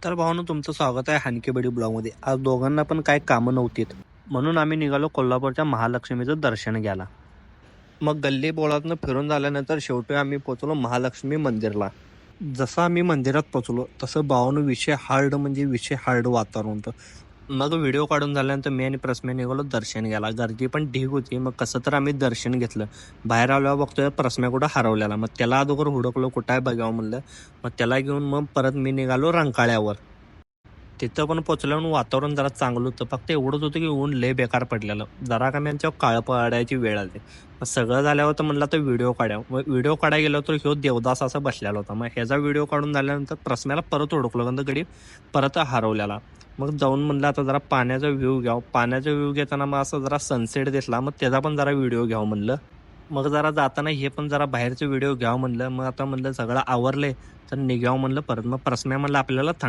तर भावानं तुमचं स्वागत आहे हानकेबडी ब्लॉगमध्ये. आज दोघांना पण काय कामं नव्हतीत म्हणून आम्ही निघालो कोल्हापूरच्या महालक्ष्मीचं दर्शन घ्यायला. मग गल्ली बोळातनं फिरून झाल्यानंतर शेवटी आम्ही पोचलो महालक्ष्मी मंदिरला. जसं आम्ही मंदिरात पोचलो तसं भावानं विषय हार्ड वातावरण होतं. मग व्हिडिओ काढून झाल्यानंतर मी आणि प्रस्म्या निघालो दर्शन घ्यायला. गर्दी पण ढीग होती. मग कसं तर आम्ही दर्शन घेतलं. बाहेर आल्यावर बघतोय प्रस्म्या कुठं हरवलेला. मग त्याला अगोदर हुडकलो कुठं आहे बघावं म्हणलं. मग त्याला घेऊन मग परत मी निघालो रंकाळ्यावर. तिथं पण पोचल्यावर वातावरण जरा चांगलं होतं. फक्त एवढंच होतं की ऊन लय बेकार पडलेलं. जरा का यांच्यावर काळं पडायची वेळ आली. मग सगळं झाल्यावर तर म्हणलं तर व्हिडिओ काढावं. मग व्हिडिओ काढायला गेलो तर ह्यो देवदास असा बसलेला होता. मग ह्याचा व्हिडिओ काढून झाल्यानंतर प्रस्म्याला परत ओळखलं कारण गडी परत हरवलेला. मग जाऊन म्हणलं आता जरा पाण्याचा व्ह्यू घ्यावं. पाण्याचा व्ह्यू घेताना मग असं जरा सनसेट दिसला. मग त्याचा पण जरा व्हिडिओ घ्यावं म्हणलं. मग जरा जाताना हे पण जरा बाहेरचे व्हिडिओ घ्यावं म्हणलं. मग आता म्हणलं सगळं आवरलंय तर निघावं म्हणलं परत. मग प्रस्म्या म्हणलं आपल्याला